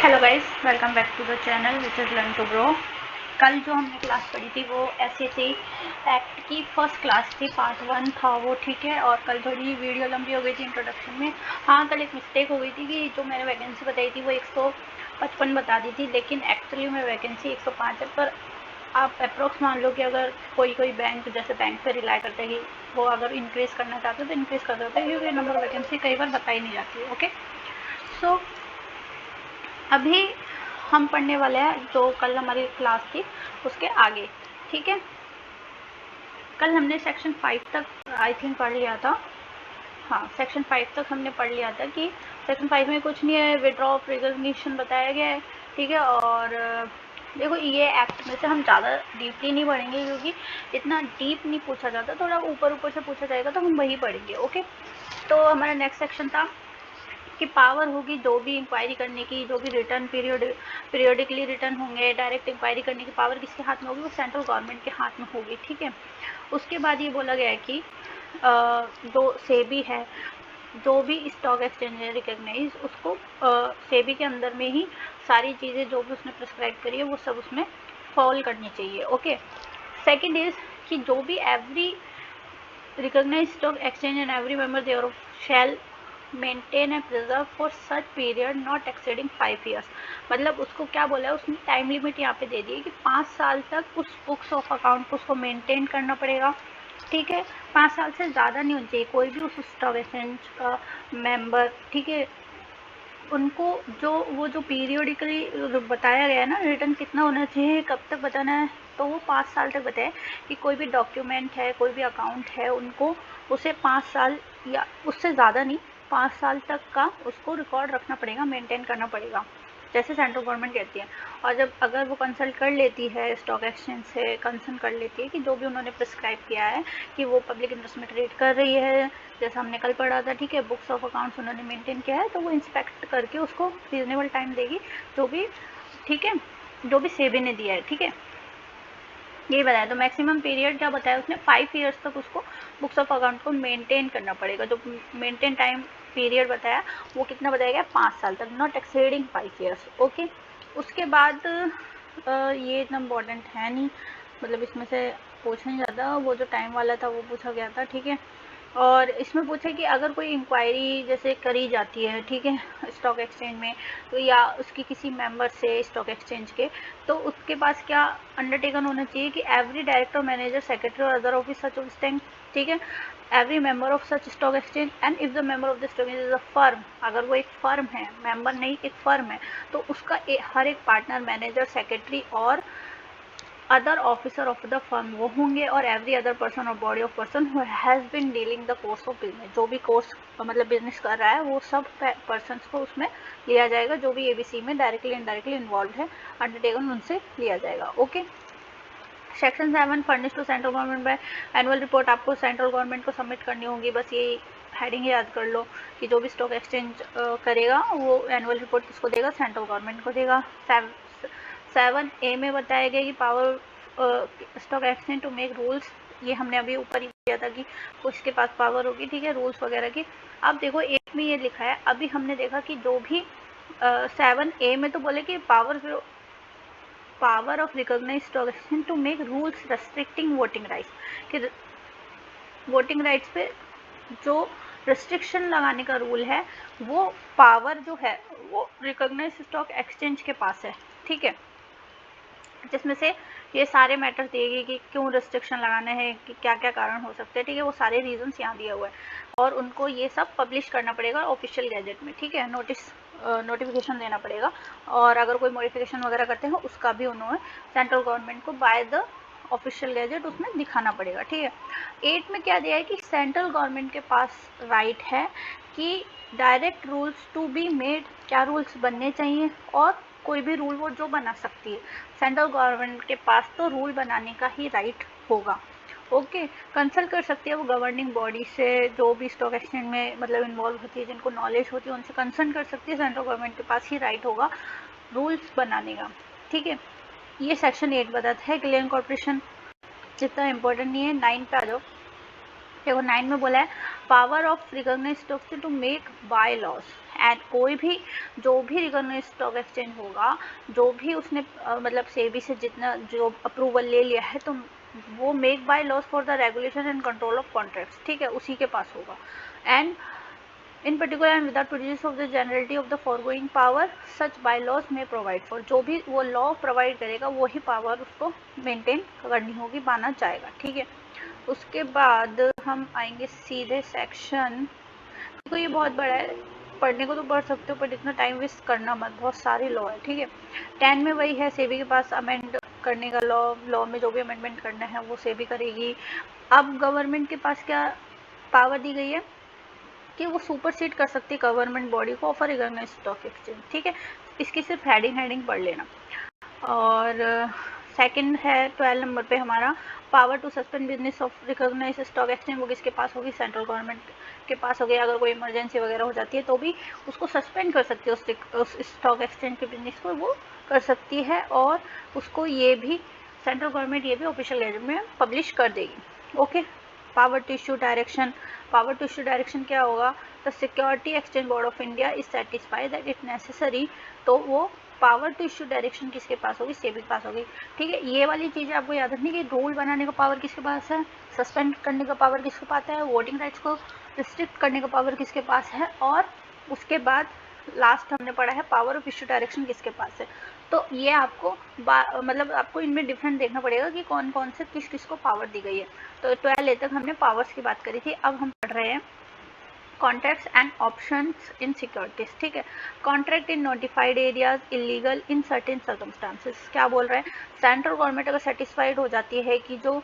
Hello guys, welcome back to the channel which is learn to grow. कल जो हमने class पढ़ी थी वो SAT एक्ट की फर्स्ट क्लास थी, पार्ट 1 था वो, ठीक है। और कल थोड़ी वीडियो लंबी हो गई थी इंट्रोडक्शन में। हाँ, कल एक मिस्टेक हो गई थी कि जो मैंने वैकेंसी बताई थी वो 155 बता दी थी, लेकिन एक्चुअली में वैकेंसी 105 है। पर आप अप्रोक्स मान लो कि अगर कोई बैंक जैसे बैंक से रिलाई करते ही वो अगर इंक्रीज़ करना चाहते हो तो इंक्रीज़ कर देते हैं, क्योंकि नंबर वैकेंसी कई बार बताई नहीं जाती है। ओके, सो अभी हम पढ़ने वाले हैं जो कल हमारी क्लास थी उसके आगे, ठीक है। कल हमने सेक्शन 5 तक आई थिंक पढ़ लिया था। हाँ, सेक्शन 5 तक हमने पढ़ लिया था कि सेक्शन 5 में कुछ नहीं है, विड्रॉ ऑफ रिकॉग्निशन बताया गया है, ठीक है। और देखो, ये एक्ट में से हम ज़्यादा डीपली नहीं पढ़ेंगे क्योंकि इतना डीप नहीं पूछा जाता, थोड़ा ऊपर ऊपर से पूछा जाएगा तो हम वही पढ़ेंगे। ओके, तो हमारा नेक्स्ट सेक्शन था कि पावर होगी जो भी इंक्वायरी करने की, जो भी रिटर्न पीरियडिकली रिटर्न होंगे, डायरेक्ट इंक्वायरी करने की पावर किसके हाथ में होगी, वो सेंट्रल गवर्नमेंट के हाथ में होगी, ठीक है। उसके बाद ये बोला गया है कि जो सेबी है, जो भी स्टॉक एक्सचेंज है रिकग्नाइज, उसको सेबी के अंदर में ही सारी चीज़ें जो भी उसने प्रिस्क्राइब करी है वो सब उसमें फॉलो करनी चाहिए। ओके, सेकेंड इज कि जो भी every recognise stock exchange and every member there shall maintain and preserve for such period not exceeding 5 years. मतलब उसको क्या बोला है, उसने टाइम लिमिट यहाँ पे दे दी है कि 5 साल तक उस बुक्स ऑफ अकाउंट को उसको मेंटेन करना पड़ेगा, ठीक है। 5 साल से ज़्यादा नहीं होनी चाहिए कोई भी उस स्टॉक एक्सचेंज का मेंबर, ठीक है। उनको जो पीरियडिकली बताया गया है ना, रिटर्न कितना होना चाहिए, कब तक बताना है, तो वो 5 साल तक बताए कि कोई भी डॉक्यूमेंट है, कोई भी अकाउंट है, उनको उसे 5 साल या उससे ज़्यादा नहीं, 5 साल तक का उसको रिकॉर्ड रखना पड़ेगा, मेंटेन करना पड़ेगा, जैसे सेंट्रल गवर्नमेंट कहती है। और जब अगर वो कंसल्ट कर लेती है, स्टॉक एक्सचेंज से कंसल्ट कर लेती है कि जो भी उन्होंने प्रिस्क्राइब किया है कि वो पब्लिक इंटरेस्ट में ट्रेड कर रही है, जैसा हमने कल पढ़ा था, ठीक है, बुक्स ऑफ अकाउंट्स उन्होंने मेंटेन किया है, तो वो इंस्पेक्ट करके उसको रीजनेबल टाइम देगी, जो भी, ठीक है, जो भी सेबी ने दिया है, ठीक है, ये बताया। तो मैक्सिमम पीरियड क्या बताया उसने, 5 ईयर्स तक उसको बुक्स ऑफ अकाउंट को मेंटेन करना पड़ेगा। जो मेंटेन टाइम पीरियड बताया वो कितना बताया गया, 5 साल तक, नॉट एक्सीडिंग 5 ईयर्स। ओके, उसके बाद ये इतना इम्पोर्टेंट है नहीं, मतलब इसमें से पूछा नहीं जाता, वो जो टाइम वाला था वो पूछा गया था, ठीक है। और इसमें पूछे कि अगर कोई इंक्वायरी जैसे करी जाती है, ठीक है, स्टॉक एक्सचेंज में, तो या उसकी किसी मेंबर से स्टॉक एक्सचेंज के, तो उसके पास क्या अंडरटेकन होना चाहिए कि एवरी डायरेक्टर, मैनेजर, सेक्रेटरी और other office such of stack, ठीक है, every member of such stock exchange and if the member of the stock exchange is a firm, अगर वो एक फर्म है, मेंबर नहीं, एक फर्म है, तो उसका हर एक पार्टनर, मैनेजर, सेक्रेटरी और other officer of the firm वो होंगे, और एवरी अदर पर्सन और body of person who has been dealing the course of business, जो भी कोर्स मतलब बिजनेस कर रहा है वो सब पर्सनस को उसमें लिया जाएगा, जो भी ABC में डायरेक्टली इनडायरेक्टली इन्वॉल्व है, अंडरटेकन उनसे लिया जाएगा। Okay, section 7 furnish to central government by annual report आपको सेंट्रल गवर्नमेंट को सबमिट करनी होगी। बस ये हेडिंग याद कर लो कि जो भी स्टॉक एक्सचेंज करेगा वो एनुअल रिपोर्ट किसको देगा, सेंट्रल गवर्नमेंट को देगा। 7A में बताया गया कि power stock exchange to make rules, ये हमने अभी ऊपर ही किया था कि उसके पास पावर होगी, ठीक है, रूल्स वगैरह की। अब देखो 8 में ये लिखा है, अभी हमने देखा कि जो भी 7A में तो बोले कि power of recognise stock exchange to make rules restricting voting rights, कि वोटिंग राइट्स पे जो रेस्ट्रिक्शन लगाने का रूल है वो पावर जो है वो रिकॉग्नाइज स्टॉक एक्सचेंज के पास है, ठीक है, जिसमें से ये सारे मैटर देगी कि क्यों रेस्ट्रिक्शन लगाना है, कि क्या क्या कारण हो सकते हैं, ठीक है, वो सारे रीजंस यहाँ दिया हुआ है, और उनको ये सब पब्लिश करना पड़ेगा ऑफिशियल गैजेट में, ठीक है, नोटिफिकेशन देना पड़ेगा, और अगर कोई मॉडिफिकेशन वगैरह करते हैं उसका भी उन्होंने सेंट्रल गवर्नमेंट को बाय द ऑफिशियल गैजेट उसमें दिखाना पड़ेगा, ठीक है। 8 में क्या दिया है कि सेंट्रल गवर्नमेंट के पास राइट है कि direct rules to be made, क्या रूल्स बनने चाहिए, और कोई भी रूल वो जो बना सकती है, सेंट्रल गवर्नमेंट के पास तो रूल बनाने का ही राइट होगा। ओके, कंसल्ट कर सकती है वो गवर्निंग बॉडी से, जो भी स्टॉक एक्सचेंज में मतलब इन्वॉल्व होती है, जिनको नॉलेज होती है, उनसे कंसल्ट कर सकती है, सेंट्रल गवर्नमेंट के पास ही राइट होगा रूल्स बनाने का, ठीक है। ये सेक्शन 8 बताता है। क्लियरिंग कॉर्पोरेशन जितना इम्पोर्टेंट नहीं है। 9 पे आ जाओ। देखो 9 में बोला है power of recognise stock to make bylaws, and कोई भी जो भी रिकॉग्नाइज स्टॉक एक्सचेंज होगा, जो भी उसने मतलब सेबी से जितना जो अप्रूवल ले लिया है, तो वो make bylaws for the regulation and control of contracts, ठीक है, उसी के पास होगा। And in particular and without produce of the generality of the foregoing power such bylaws में प्रोवाइड फॉर, जो भी वो लॉ प्रोवाइड करेगा वही पावर उसको मेंटेन करनी होगी, माना जाएगा, ठीक है। उसके बाद हम आएंगे सीधे सेक्शन, तो ये बहुत बड़ा है, पढ़ने को तो पढ़ सकते हो पर इतना टाइम वेस्ट करना मत, बहुत सारे लॉ है, ठीक है। 10 में वही है, सेबी के पास अमेंड करने का लॉ में जो भी अमेंडमेंट करना है वो सेबी करेगी। अब गवर्नमेंट के पास क्या पावर दी गई है कि वो सुपरसीड कर सकती है गवर्नमेंट बॉडी को ऑफर रिकॉग्नाइज्ड स्टॉक एक्सचेंज, ठीक है। इसकी सिर्फ हेडिंग पढ़ लेना। और सेकंड है 12 नंबर पे हमारा power to suspend business of recognised stock exchange, वो किसके पास होगी, सेंट्रल गवर्नमेंट के पास होगी। अगर कोई इमरजेंसी वगैरह हो जाती है तो भी उसको सस्पेंड कर सकती है, उस स्टॉक एक्सचेंज के बिजनेस को वो कर सकती है, और उसको ये भी सेंट्रल गवर्नमेंट ये भी ऑफिशियल गैजेट में पब्लिश कर देगी। Okay, power to issue direction, power to issue direction क्या होगा, the security exchange board of India is satisfied that it necessary, तो वो पावर टू इशू डायरेक्शन किसके पास होगी, सेबी के पास होगी, ठीक है। ये वाली चीज़ आपको याद रखनी कि रूल बनाने का पावर किसके पास है, सस्पेंड करने का पावर किसके पास है, वोटिंग राइट्स को रिस्ट्रिक्ट करने का पावर किसके पास है, और उसके बाद लास्ट हमने पढ़ा है पावर ऑफ इशू डायरेक्शन किसके पास है। तो ये आपको मतलब आपको इनमें डिफरेंट देखना पड़ेगा कि कौन कौन से किस किस को पावर दी गई है। तो 12 तक हमने पावर्स की बात करी थी। अब हम पढ़ रहे हैं contracts and options in securities, ठीक है। Contract in notified areas illegal in certain circumstances, क्या बोल रहे हैं, सेंट्रल गवर्नमेंट अगर सेटिस्फाइड हो जाती है कि जो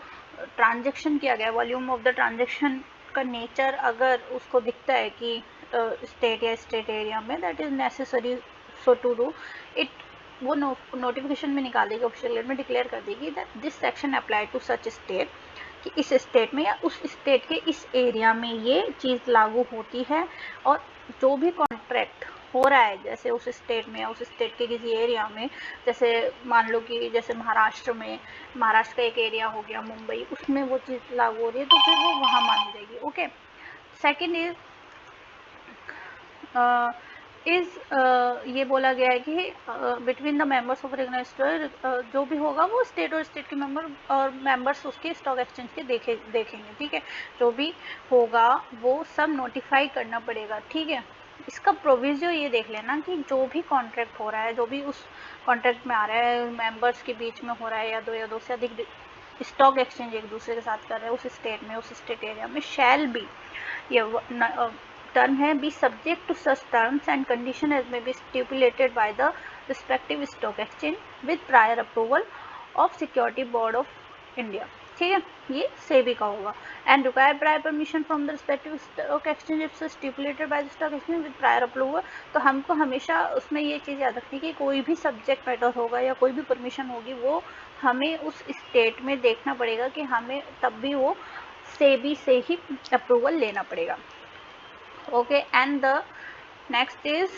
ट्रांजेक्शन किया गया, वॉल्यूम ऑफ द ट्रांजेक्शन का नेचर अगर उसको दिखता है कि स्टेट या स्टेट एरिया में that is necessary so to do it, वो नोटिफिकेशन में निकाल देगी, ऑफिशियल में डिक्लेयर कर देगी that this section apply to such state, कि इस स्टेट में या उस स्टेट के इस एरिया में ये चीज़ लागू होती है। और जो भी कॉन्ट्रैक्ट हो रहा है जैसे उस स्टेट में या उस स्टेट के किसी एरिया में, जैसे मान लो कि जैसे महाराष्ट्र में, महाराष्ट्र का एक एरिया हो गया मुंबई, उसमें वो चीज़ लागू हो रही है तो फिर वो वहाँ मानी जाएगी। ओके, सेकेंड इज ये बोला गया है कि between the members of organisation जो भी होगा वो स्टेट और स्टेट के मेंबर और मेंबर्स उसके स्टॉक एक्सचेंज के देखेंगे, ठीक है। जो भी होगा वो सब नोटिफाई करना पड़ेगा, ठीक है। इसका प्रोविजो ये देख लेना कि जो भी कॉन्ट्रैक्ट हो रहा है, जो भी उस कॉन्ट्रैक्ट में आ रहा है, मेंबर्स के बीच में हो रहा है, या दो से अधिक स्टॉक एक्सचेंज एक दूसरे के साथ कर रहे हैं उस स्टेट में, उस स्टेट एरिया में, शैल बी, ये टर्म है, be subject to such terms and condition as may be stipulated by the respective stock exchange with prior approval of security board of India, ठीक है। ये सेबी का होगा। And require prior permission from the respective stock exchange if stipulated by the stock exchange with prior approval. तो हमको हमेशा उसमें ये चीज़ याद रखनी कि कोई भी सब्जेक्ट मैटर होगा या कोई भी परमिशन होगी वो हमें उस स्टेट में देखना पड़ेगा कि हमें तब भी वो सेबी से ही अप्रूवल लेना पड़ेगा। Okay, and the next is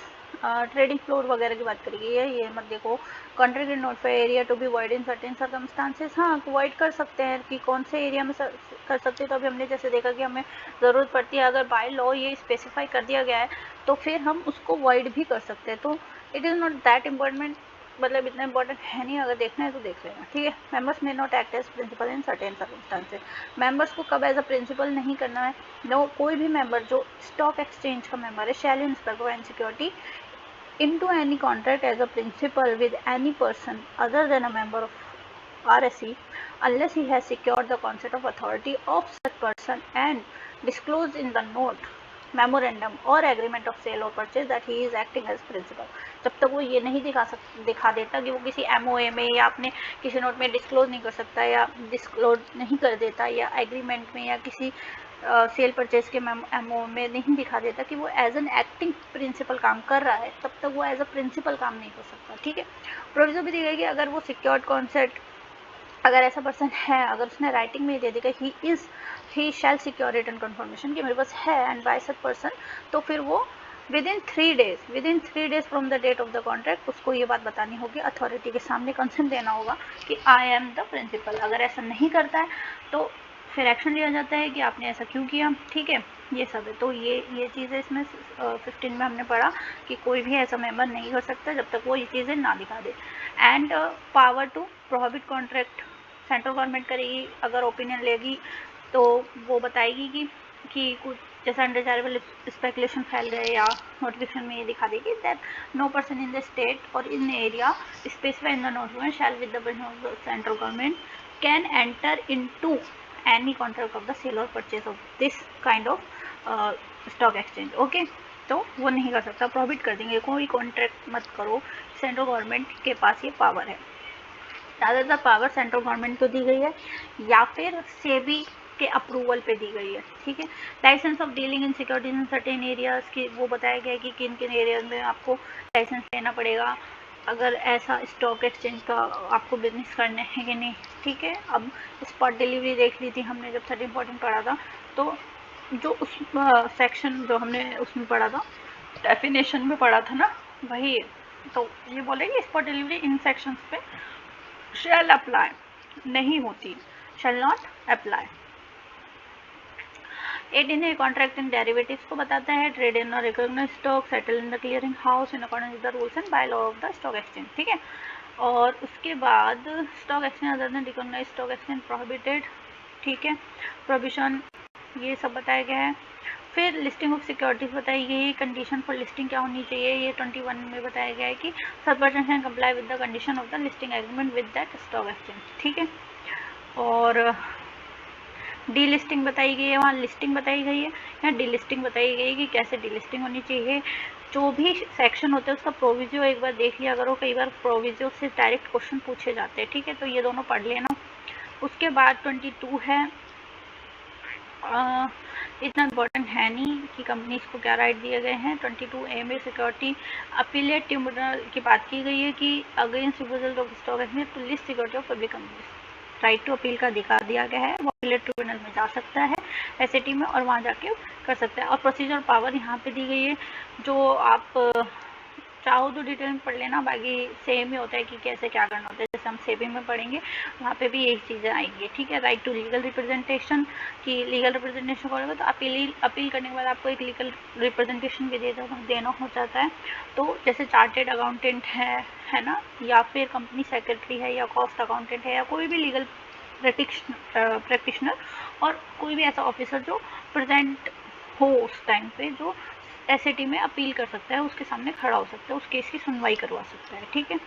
trading floor वगैरह की बात करेगी, ये मत देखो। Contract in notified area to be void in certain circumstances, हाँ वॉइड कर सकते हैं कि कौन से एरिया में कर सकते हैं। तो अभी हमने जैसे देखा कि हमें ज़रूरत पड़ती है, अगर बाय लॉ ये स्पेसिफाई कर दिया गया है तो फिर हम उसको वॉइड भी कर सकते हैं। तो it is not that important, मतलब इतना इंपॉर्टेंट है नहीं, अगर देखना है तो देख लेना, ठीक है। मेंबर्स में not act as principal in certain circumstances, members को कब एज अ प्रिंसिपल नहीं करना है, नो, कोई भी मेंबर जो स्टॉक एक्सचेंज का मेंबर है shall inspect and security into any contract as a principal with any person other than a member of RSE unless he has secured the consent of authority of such person and disclosed in the note, memorandum or agreement of sale or purchase that he is acting as principal। जब तक वो ये नहीं दिखा देता कि वो किसी MOA में या अपने किसी नोट में डिस्क्लोज नहीं कर सकता या डिस्क्लोज नहीं कर देता या एग्रीमेंट में या किसी सेल परचेज के एमओ में नहीं दिखा देता कि वो एज एन एक्टिंग प्रिंसिपल काम कर रहा है, तब तक वो एज अ प्रिंसिपल काम नहीं कर सकता, ठीक है। प्रोविजन भी दी गई कि अगर वो सिक्योर्ड कॉन्सेप्ट, अगर ऐसा पर्सन है, अगर उसने राइटिंग में दे देगा ही शैल सिक्योर रिटन कन्फर्मेशन कि मेरे पास है एंड बाय सच पर्सन, तो फिर वो within 3 days from the date of the contract उसको ये बात बतानी होगी, अथॉरिटी के सामने कंसेंट देना होगा कि आई एम द प्रिंसिपल। अगर ऐसा नहीं करता है तो फिर एक्शन लिया जाता है कि आपने ऐसा क्यों किया, ठीक है, ये सब है। तो ये चीज़ें इसमें 15 में हमने पढ़ा कि कोई भी ऐसा मेंबर नहीं कर सकता जब तक वो ये चीज़ें ना दिखा दे। And power to prohibit contract central government करेगी, अगर ओपिनियन लेगी तो वो बताएगी कि कुछ जैसे अनडिजायरेबल स्पेकुलेशन फैल गए या नोटिफिकेशन में ये दिखा देगी that no person in the state or in area specified in the notification shall with the permission of the central government can enter into any contract of the sale or purchase of this kind of stock exchange. Okay, तो वो नहीं कर सकता, prohibit कर देंगे, कोई contract मत करो। सेंट्रल गवर्नमेंट के पास ये पावर है। ज़्यादातर पावर सेंट्रल गवर्नमेंट को दी गई है या फिर सेबी के अप्रूवल पे दी गई है, ठीक है। Licence of dealing in securities in certain areas की वो बताया गया है कि किन किन एरियाज में आपको लाइसेंस लेना पड़ेगा अगर ऐसा स्टॉक एक्सचेंज का आपको बिजनेस करने है कि नहीं, ठीक है। अब स्पॉट डिलीवरी देख ली थी हमने जब 30 इंपॉर्टेंट पढ़ा था, तो जो उस सेक्शन जो हमने उसमें पढ़ा था, डेफिनेशन में पढ़ा था ना, वही है। तो ये बोलेगी स्पॉट डिलीवरी इन सेक्शंस पे शैल अप्लाई नहीं होती, शैल नॉट अप्लाई। 18 है कॉन्ट्रैक्ट इन डेरिवेटिव्स को बताता है, ट्रेड इन और recognised stock settle in the clearing house in accordance with the rules and by law of the stock exchange, ठीक है। और उसके बाद stock exchange other than recognised stock exchange prohibited, ठीक है, प्रोविजन ये सब बताया गया है। फिर लिस्टिंग ऑफ सिक्योरिटीज बताई गई है, कंडीशन फॉर लिस्टिंग क्या होनी चाहिए, ये 21 में बताया गया है कि सब person can comply with the condition of the listing agreement with that stock exchange, ठीक है। और डी लिस्टिंग बताई गई है, वहाँ लिस्टिंग बताई गई है, यहाँ डी लिस्टिंग बताई गई है कि कैसे डी लिस्टिंग होनी चाहिए। जो भी सेक्शन होता है उसका प्रोविजो एक बार देख लिया करो, कई बार प्रोविजो से डायरेक्ट क्वेश्चन पूछे जाते हैं, ठीक है, तो ये दोनों पढ़ लेना। उसके बाद 22 है, इतना इम्पोर्टेंट है नहीं कि कंपनीज को क्या राइट दिए गए हैं। 22A में सिक्योरिटी अपीलेट ट्रिब्यूनल की बात की गई है कि against refusal of stock exchange to list security of public companies, right to appeal का अधिकार दिया गया है, वो अपीलेट ट्रिब्यूनल में जा सकता है एसएटी में और वहाँ जाके कर सकता है। और प्रोसीजर पावर यहाँ पे दी गई है, जो आप चाहो तो डिटेल में पढ़ लेना, बाकी सेम ही होता है कि कैसे क्या करना होता है, जैसे हम सेबी में पढ़ेंगे वहाँ पे भी यही चीज़ें आएंगी, ठीक है। राइट टू लीगल रिप्रेजेंटेशन की लीगल रिप्रेजेंटेशन करेगा तो अपील करने के बाद आपको एक लीगल रिप्रेजेंटेशन भी देना हो जाता है। तो जैसे चार्टेड अकाउंटेंट है ना, या फिर कंपनी सेक्रेटरी है या कॉस्ट अकाउंटेंट है या कोई भी लीगल प्रैक्टिशनर और कोई भी ऐसा ऑफिसर जो प्रेजेंट हो उस टाइम पे, जो एसएटी में अपील कर सकता है, उसके सामने खड़ा हो सकता है, उस केस की सुनवाई करवा सकता है, ठीक है।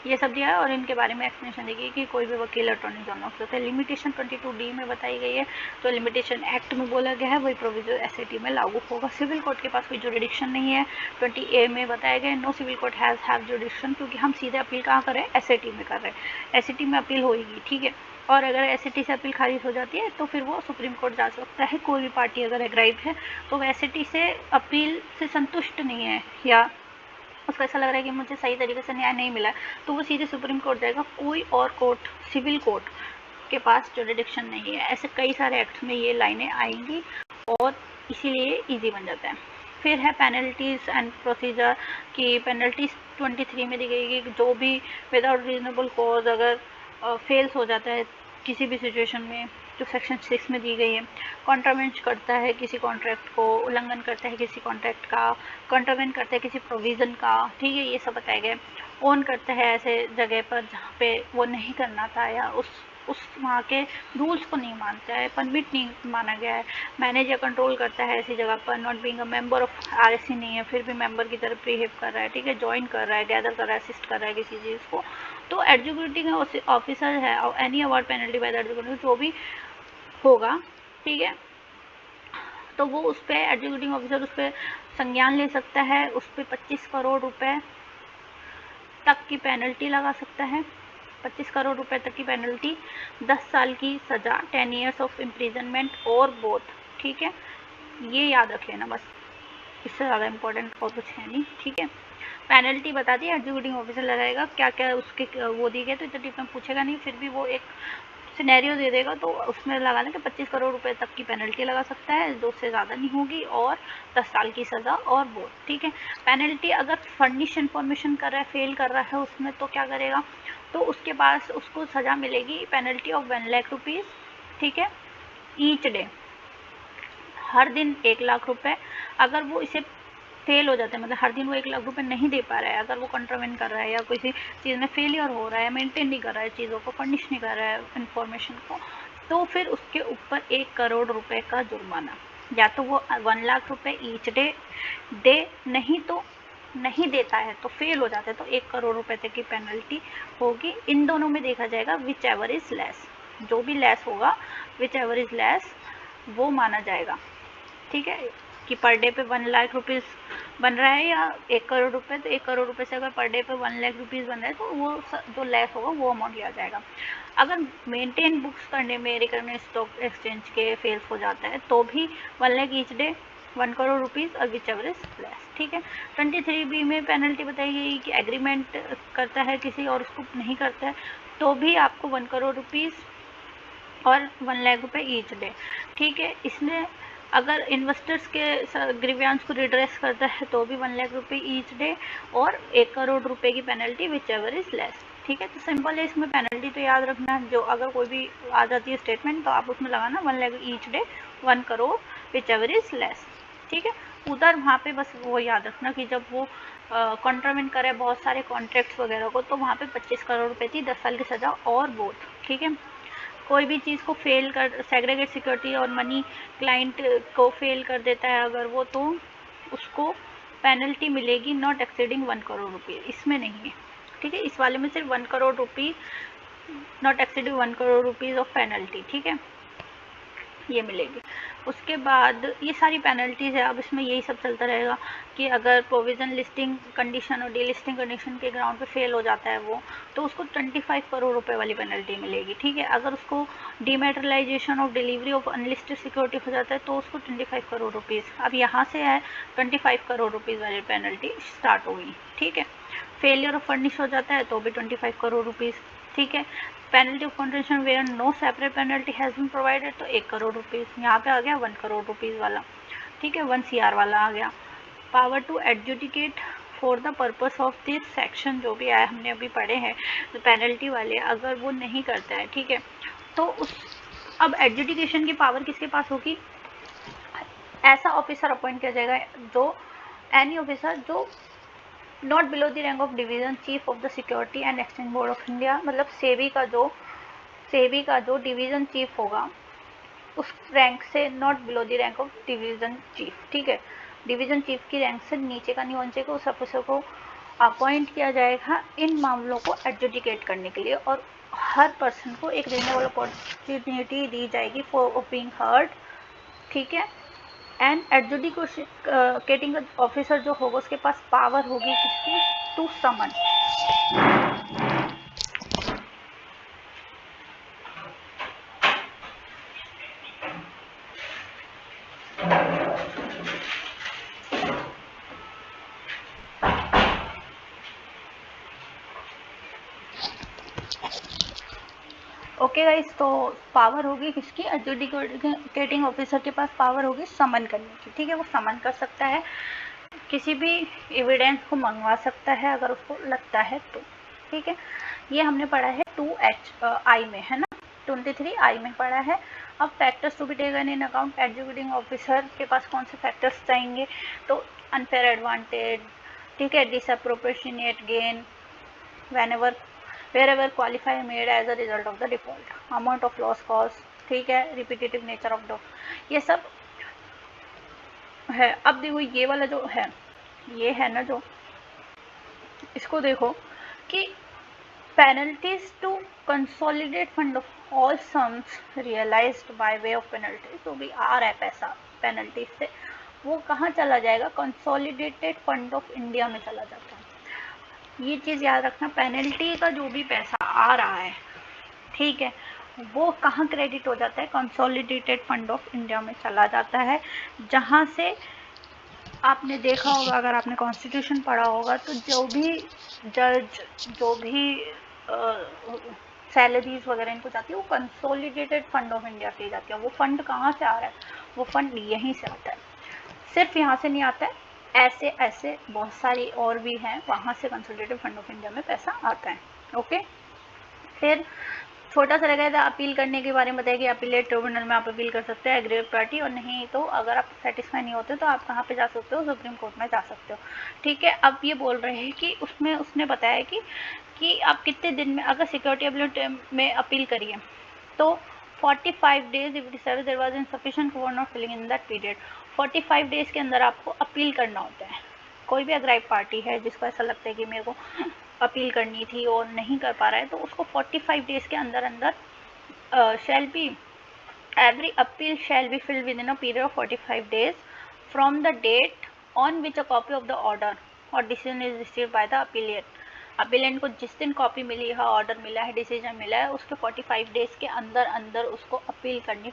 ये सब दिया है और इनके बारे में एक्सप्लेनेशन दी गई कि कोई भी वकील अटॉर्नी जनरल हो सकता है। लिमिटेशन 22D में बताई गई है, तो लिमिटेशन एक्ट में बोला गया है वही प्रोविजन एसएटी में लागू होगा। सिविल कोर्ट के पास कोई जुरिडिक्शन नहीं है। 20A में बताया गया no civil court have jurisdiction, क्योंकि हम सीधे अपील कहाँ कर रहे हैं, एसएटी में कर रहे हैं, एसएटी में अपील होगी, ठीक है। और अगर एसएटी से अपील खारिज हो जाती है तो फिर वो सुप्रीम कोर्ट जा सकता है। कोई भी पार्टी अगर एग्राइव है तो एसएटी से अपील से संतुष्ट नहीं है या उसको ऐसा लग रहा है कि मुझे सही तरीके से न्याय नहीं मिला, तो वो सीधे सुप्रीम कोर्ट जाएगा। कोई और कोर्ट, सिविल कोर्ट के पास जुरिडिक्शन नहीं है। ऐसे कई सारे एक्ट्स में ये लाइनें आएंगी और इसीलिए ईजी बन जाता है। फिर है पेनल्टीज एंड प्रोसीजर की पेनल्टीज 23 में दी गई कि जो भी विदाउट रीजनेबल कॉज अगर फेल्स हो जाता है किसी भी सिचुएशन में, जो सेक्शन 6 में दी गई है, कॉन्ट्रावेंट करता है किसी कॉन्ट्रैक्ट को, उल्लंघन करता है किसी कॉन्ट्रैक्ट का, कॉन्ट्रावेंट करता है किसी प्रोविज़न का, ठीक है, ये सब बताया गया। ओन करता है ऐसे जगह पर जहाँ पे वो नहीं करना था या उस वहाँ के रूल्स को नहीं मानता है, परमिट नहीं माना गया है। मैनेज या कंट्रोल करता है ऐसी जगह पर, not being a member of RSC नहीं है फिर भी मेंबर की तरह बिहेव कर रहा है, ठीक है, ज्वाइन कर रहा है, गैदर कर रहा है, असिस्ट कर रहा है किसी चीज़ को, तो एग्जीक्यूटिव ऑफिसर है और any award penalty by the executive जो भी होगा, ठीक है, तो वो उस पर एग्जीक्यूटिव ऑफिसर उस पर संज्ञान ले सकता है, उस पर 25 करोड़ रुपए तक की पेनल्टी लगा सकता है। 25 करोड़ रुपए तक की पेनल्टी, 10 साल की सज़ा, 10 years ऑफ इम्प्रिजनमेंट और बोथ, ठीक है, ये याद रख लेना बस, इससे ज़्यादा इम्पोर्टेंट और कुछ है नहीं, ठीक है। पेनल्टी बता दी एग्जीक्यूटिव ऑफिसर लगाएगा, क्या क्या उसके वो दी गए तो इतना डीप में पूछेगा नहीं, फिर भी वो एक सिनेरियो दे देगा तो उसमें लगा लें कि 25 करोड़ रुपए तक की पेनल्टी लगा सकता है, 2 से ज़्यादा नहीं होगी, और 10 साल की सज़ा और बोथ, ठीक है। पेनल्टी अगर फर्निश इन्फॉर्मेशन कर रहा है, फेल कर रहा है उसमें, तो क्या करेगा, तो उसके पास उसको सज़ा मिलेगी पेनल्टी ऑफ 1 लाख रुपीज़, ठीक है, ईच डे, हर दिन 1 लाख रुपए। अगर वो इसे फेल हो जाता है, मतलब हर दिन वो 1 लाख रुपए नहीं दे पा रहा है, अगर वो कंट्रावेंट कर रहा है या किसी चीज़ में फेलियर हो रहा है, मेंटेन नहीं कर रहा है चीज़ों को, फर्निश नहीं कर रहा है इंफॉर्मेशन को, तो फिर उसके ऊपर 1 करोड़ रुपए का जुर्माना, या तो वो 1 लाख रुपए ईच डे दे, नहीं तो नहीं देता है तो फेल हो जाता है तो 1 करोड़ रुपए तक की पेनल्टी होगी। इन दोनों में देखा जाएगा विच एवर इज लेस, जो भी लेस होगा विच एवर इज लेस वो माना जाएगा। ठीक है, कि पर डे पे 1 लाख रुपीज़ बन रहा है या 1 करोड़ रुपए, तो 1 करोड़ रुपए से अगर पर डे पे 1 लाख रुपीज़ बन रहा है तो वो जो लेस होगा वो अमाउंट लिया जाएगा। अगर मेंटेन बुक्स करने में रिकॉग्नाइज्ड स्टॉक एक्सचेंज के फेल्स हो जाता है तो भी 1 lakh each day 1 crore rupees और विच एवर इज लेस। ठीक है, 23B में पेनल्टी बताई गई कि एग्रीमेंट करता है किसी और उसको नहीं करता है तो भी आपको 1 करोड़ रुपीज़ और 1 लाख रुपए ईच डे। ठीक है, इसमें अगर इन्वेस्टर्स के ग्रीवियांस को रिड्रेस करता है तो भी 1 लाख रुपए ईच डे और 1 करोड़ रुपए की penalty which ever is less. ठीक है, तो सिंपल है, इसमें पेनल्टी तो याद रखना है, जो अगर कोई भी आ जाती है स्टेटमेंट तो आप उसमें लगाना 1 lakh each day 1 crore which ever is less. ठीक है, उधर वहाँ पे बस वो याद रखना कि जब वो कॉन्ट्रावेंट करे बहुत सारे कॉन्ट्रैक्ट्स वगैरह को तो वहाँ पे 25 करोड़ रुपए थी, 10 साल की सज़ा और बोथ। ठीक है, कोई भी चीज़ को फेल कर, सेग्रीगेट सिक्योरिटी और मनी क्लाइंट को फेल कर देता है अगर वो, तो उसको पेनल्टी मिलेगी नॉट एक्सीडिंग 1 करोड़ रुपये, इसमें नहीं है। ठीक है, इस वाले में सिर्फ 1 crore rupees, not exceeding 1 crore rupees of penalty. ठीक है, ये मिलेगी। उसके बाद ये सारी पेनल्टीज़ है, अब इसमें यही सब चलता रहेगा कि अगर प्रोविज़न लिस्टिंग कंडीशन और डीलिस्टिंग कंडीशन के ग्राउंड पे फेल हो जाता है वो, तो उसको 25 करोड़ रुपए वाली पेनल्टी मिलेगी। ठीक है, अगर उसको डीमेटेरियलाइजेशन of delivery of unlisted security हो जाता है तो उसको 25 करोड़ रुपीज़, अब यहाँ से है 25 करोड़ रुपीज़ वाली पेनल्टी स्टार्ट होगी। ठीक है, फेलियर ऑफ फर्निश हो जाता है तो भी 25 करोड़ रुपीज़। ठीक है, penalty of contravention where no separate penalty has been provided तो 1 करोड़ रुपीज़, यहाँ पे आ गया 1 करोड़ रुपीज़ वाला। ठीक है, 1 CR वाला आ गया। Power to adjudicate for the purpose of this section, जो भी आया हमने अभी पढ़े हैं तो पेनल्टी वाले, अगर वो नहीं करता है, ठीक है, तो उस अब एडजुडिकेशन की पावर किसके पास होगी, ऐसा ऑफिसर अपॉइंट किया जाएगा जो एनी ऑफिसर जो not below the rank of division chief of the security and exchange board of India, मतलब सेबी का जो डिवीज़न चीफ होगा उस रैंक से, not below the rank of division chief. ठीक है, डिवीज़न चीफ की रैंक से नीचे का नहीं होना चाहिए, उस ऑफिसर को अपॉइंट किया जाएगा इन मामलों को एडजुडिकेट करने के लिए, और हर पर्सन को एक रीजनेबल अपॉर्चुनिटी दी जाएगी फॉर बीइंग हर्ड। ठीक है, एंड एडजुडिकेटिंग ऑफिसर जो होगा उसके पास पावर होगी किसकी, टू समन। ओके गाइस, तो पावर होगी किसकी, एडजुडिकेटिंग ऑफिसर के पास पावर होगी समन करने की। ठीक है, वो समन कर सकता है, किसी भी एविडेंस को मंगवा सकता है अगर उसको लगता है तो। ठीक है, ये हमने पढ़ा है 2HI में, है ना, 23I में पढ़ा है। अब factors to be taken in account, adjudicating officer के पास कौन से फैक्टर्स चाहिए, तो अनफेयर एडवांटेज, ठीक है, डिसअप्रोपोर्शनेट gain wherever qualify made as a result of the default, amount of loss cost, ठीक है, repetitive nature of the, ये सब है। अब देखो ये वाला जो है, ये है ना, जो इसको देखो कि penalties to consolidate fund of all sums realised by way of penalty, जो भी आ रहा है पैसा पेनल्टीज से वो कहाँ चला जाएगा, कंसोलिडेटेड फंड ऑफ इंडिया में चला जाता है। ये चीज़ याद रखना, पेनल्टी का जो भी पैसा आ रहा है, ठीक है, वो कहाँ क्रेडिट हो जाता है, कंसोलिडेटेड फंड ऑफ इंडिया में चला जाता है, जहाँ से आपने देखा होगा, अगर आपने कॉन्स्टिट्यूशन पढ़ा होगा तो जो भी जज, जो भी सैलरीज वगैरह इनको जाती है वो कंसोलिडेटेड फंड ऑफ इंडिया से जाती है। वो फंड कहाँ से आ रहा है, वो फंड यहीं से आता है, सिर्फ यहाँ से नहीं आता है, ऐसे ऐसे बहुत सारी और भी हैं, वहाँ से कंसोलिडेटेड फंड ऑफ इंडिया में पैसा आता है। ओके, फिर छोटा सा रह था अपील करने के बारे में बताया कि अपीलेट ट्रिब्यूनल में आप अपील कर सकते हैं एग्रीवेट पार्टी, और नहीं तो अगर आप सेटिस्फाई नहीं होते तो आप कहाँ पे जा सकते हो, सुप्रीम कोर्ट में जा सकते हो। ठीक है, अब ये बोल रहे हैं कि उसमें उसने बताया कि आप कितने दिन में अगर सिक्योरिटी अपील में अपील करिए तो 45 days if it serve there was insufficient for not filling in that period. 45 days के अंदर आपको अपील करना होता है। कोई भी अग्राइव पार्टी है जिसको ऐसा लगता है कि मेरे को अपील करनी थी और नहीं कर पा रहा है, तो उसको 45 डेज के अंदर अंदर shall be every appeal shall be filled within a period of 45 days from the date on which a copy of the order or decision is received by the appellant। Appellate को जिस दिन copy मिली है, order मिला है, decision मिला है, उसके 45 days के अंदर अंदर उसको अपील करनी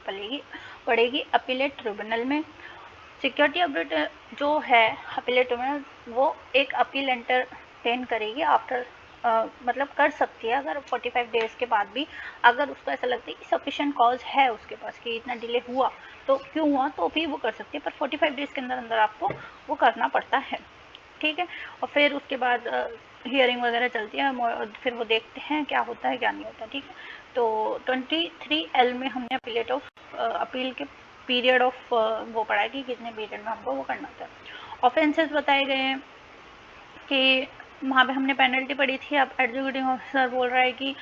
पड़ेगी अपीलेट ट्रिब्यूनल में। सिक्योरिटी अपडेट जो है अपीलेट ट्रिब्यूनल वो एक अपील एंटरटेन करेगी आफ्टर मतलब कर सकती है अगर 45 डेज के बाद भी, अगर उसको ऐसा लगता है कि सफिशिएंट कॉज है उसके पास कि इतना डिले हुआ तो क्यों हुआ, तो भी वो कर सकती है, पर 45 डेज के अंदर अंदर आपको वो करना पड़ता है। ठीक है, और फिर उसके बाद हियरिंग वगैरह चलती है और फिर वो देखते हैं क्या होता है क्या नहीं होता। ठीक है, तो 23L में हमने अपीलेट ऑफ अपील के पीरियड ऑफ वो पढ़ा है कि कितने पीरियड में हमको वो करना होता है। ऑफेंसेस बताए गए हैं कि वहाँ पे हमने पेनल्टी पड़ी थी। अब एग्जीक्यूटिव ऑफिसर बोल रहा है कि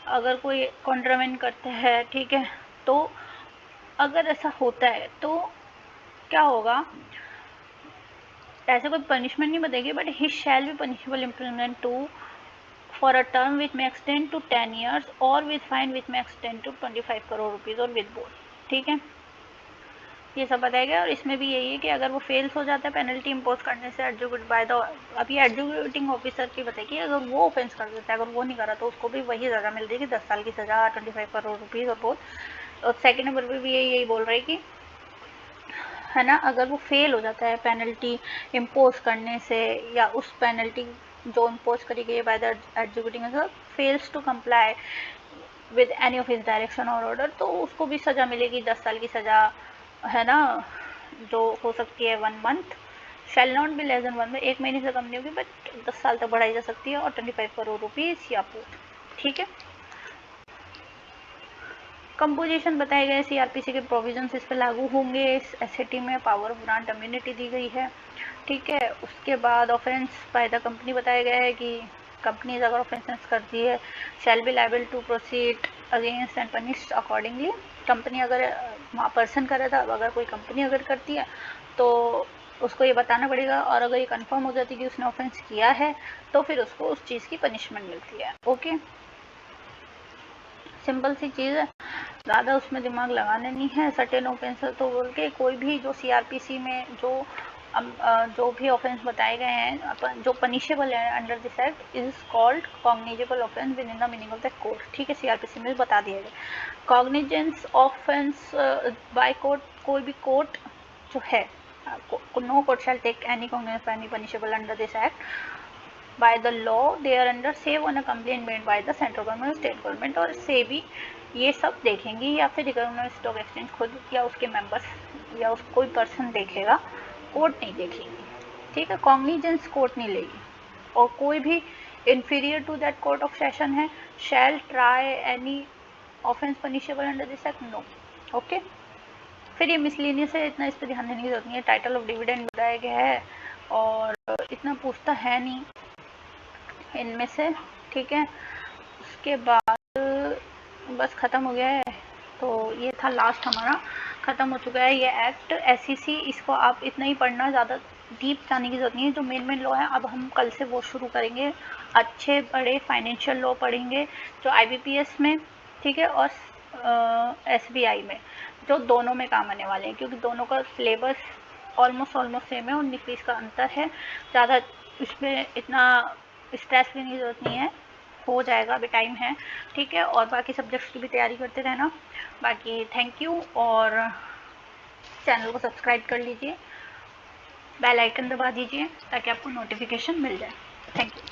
अगर कोई कॉन्ट्रावेंट करते हैं, ठीक है, तो अगर ऐसा होता है तो क्या होगा, ऐसे कोई पनिशमेंट नहीं बताएगी, but he shall be punishable implement to for a term which may extend to 10 years और with fine which may extend to 25 crore rupees और विद बोथ। ठीक है, ये सब बताया गया। और इसमें भी यही है कि अगर वो फेल्स हो जाता है पेनल्टी इम्पोज करने से एग्जीक्यूट बाय द, अभी एग्जीक्यूटिंग ऑफिसर की बताइए, अगर वो ऑफेंस कर देता है, अगर वो नहीं करा तो उसको भी वही सज़ा मिल जाएगी, 10 साल की सज़ा, 25 करोड़ रुपीज़ और बहुत। और सेकेंड नंबर पर भी यही बोल रहे कि है ना, अगर वो फेल हो जाता है पेनल्टी इम्पोज करने से, या उस पेनल्टी जो इम्पोज करी गई है by the executing officer fails to comply with any of his direction और ऑर्डर, तो उसको भी सज़ा मिलेगी, 10 साल की सज़ा, है ना, जो हो सकती है 1 month, shall not be less than 1 month, 1 महीने से कम नहीं होगी, बट 10 साल तक बढ़ाई जा सकती है, और 25 करोड़ रुपीज़ या बोथ। ठीक है, कंपोजिशन बताए गए, सीआरपीसी के प्रोविजंस इस पर लागू होंगे, इस एसएटी में पावर ऑफ ग्रांट इम्यूनिटी दी गई है। ठीक है, उसके बाद ऑफेंस बाय द कंपनी बताया गया है कि कंपनीज अगर ऑफेंस करती है shall be liable to proceed against and punish accordingly. Company अगर वहाँ पर्सन कर रहा था, अगर कोई कंपनी अगर करती है तो उसको ये बताना पड़ेगा, और अगर ये कंफर्म हो जाती है कि उसने ऑफेंस किया है तो फिर उसको उस चीज़ की पनिशमेंट मिलती है। ओके, सिंपल सी चीज़ है, ज़्यादा उसमें दिमाग लगाने नहीं है। सर्टेन ऑफेंस तो बोल के कोई भी जो सीआरपीसी में जो भी ऑफेंस बताए गए हैं जो पनिशेबल है under this act is called cognizable offence with in the meaning of the court. ठीक है, सीआरपीसी में बता दिया गया। कॉग्निजेंस ऑफेंस बाय कोर्ट, कोई भी कोर्ट जो है, no court shall take any cognizance any punishable under this act by the law they are under save on a complaint made by the central government or state government, और सेबी ये सब देखेंगी, या फिर गवर्नमेंट स्टॉक एक्सचेंज खुद या उसके members या उस कोई पर्सन देखेगा, कोर्ट नहीं देखेगी। ठीक है, कॉग्निजेंस कोर्ट नहीं लेगी, और कोई भी inferior to that court of session है shall try any offense punishable under this act, no। Okay, फिर ये मिसलिनियस है, इतना इस पर ध्यान देने की जरूरत नहीं है। टाइटल ऑफ डिविडेंड बताया गया है और इतना पूछता है नहीं इनमें से। ठीक है, उसके बाद बस ख़त्म हो गया है, तो ये था लास्ट हमारा, ख़त्म हो चुका है ये एक्ट एसईसी। इसको आप इतना ही पढ़ना, ज़्यादा डीप जाने की जरूरत नहीं है। जो मेन लॉ है अब हम कल से वो शुरू करेंगे, अच्छे बड़े फाइनेंशियल लॉ पढ़ेंगे जो आईबीपीएस में, ठीक है, और एसबीआई में, जो दोनों में काम आने वाले हैं, क्योंकि दोनों का सिलेबस ऑलमोस्ट सेम है, 19-20 का अंतर है, ज़्यादा इसमें इतना स्ट्रेस लेने की ज़रूरत नहीं है, हो जाएगा, अभी टाइम है। ठीक है, और बाकी सब्जेक्ट्स की भी तैयारी करते रहना। बाकी थैंक यू, और चैनल को सब्सक्राइब कर लीजिए, बेल आइकन दबा दीजिए ताकि आपको नोटिफिकेशन मिल जाए। Thank you.